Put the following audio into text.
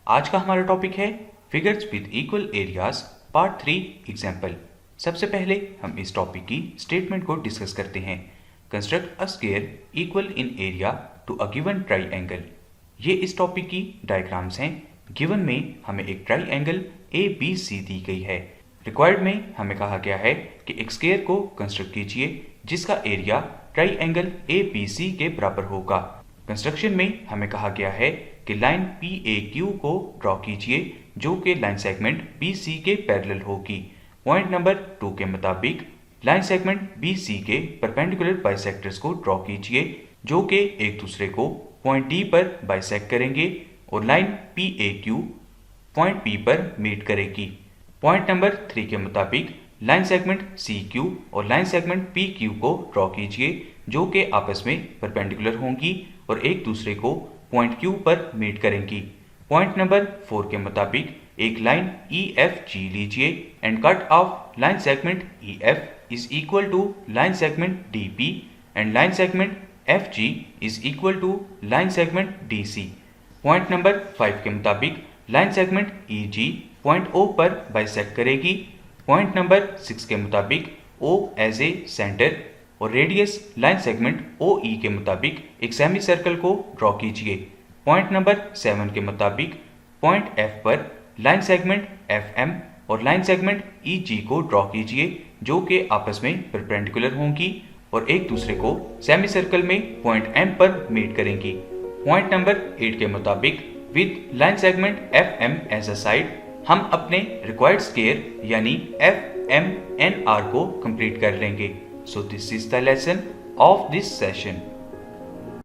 आज का हमारा टॉपिक है figures with equal areas part 3 example. सबसे पहले हम इस टॉपिक की स्टेटमेंट को डिस्कस करते हैं। Construct a square equal in area to a given triangle. ये इस टॉपिक की डायग्राम्स हैं। गिवन में हमें एक ट्राइएंगल ए बी सी दी गई है। रिक्वायर्ड में हमें कहा गया है कि एक स्क्वायर को कंस्ट्रक्ट कीजिए जिसका area triangle A B C के बराबर होगा। कंस्ट्रक्शन में हमें कहा गया है कि लाइन पी ए क्यू को ड्रॉ कीजिए जो कि लाइन सेगमेंट बी सी के पैरेलल होगी। पॉइंट नंबर 2 के मुताबिक लाइन सेगमेंट बी सी के परपेंडिकुलर बाइसेक्टर्स को ड्रॉ कीजिए जो कि एक दूसरे को पॉइंट डी पर बाइसेक्ट करेंगे और line P A Q point P पर मीट करेगी। पॉइंट नंबर 3 के मुताबिक लाइन सेगमेंट सी क्यू और लाइन सेगमेंट पी क्यू को ड्रॉ कीजिए जो कि आपस में परपेंडिकुलर होंगी और एक दूसरे को पॉइंट क्यू पर मीट करेंगी। पॉइंट नंबर 4 के मुताबिक एक लाइन ई एफ जी लीजिए and cut off line segment E F is equal to line segment D P and line segment F G is equal to line segment D C. Point number 5 के मुताबिक line segment E G point O पर bisect करेगी। Point number 6 के मुताबिक O as a centre और radius line segment ओ ई के मुताबिक एक सेमी सर्कल को ड्रॉ कीजिए। पॉइंट नंबर 7 के मुताबिक पॉइंट एफ पर लाइन सेगमेंट एफ एम और लाइन सेगमेंट ई जी को ड्रॉ कीजिए जो कि आपस में परपेंडिकुलर होंगी और एक दूसरे को सेमी सर्कल में पॉइंट एम पर मीट करेंगी। पॉइंट नंबर 8 के मुताबिक with line segment F M as a side हम अपने रिक्वायर्ड स्क्वायर यानी एफ एम एन आर को कंप्लीट कर लेंगे। So this is the lesson of this session.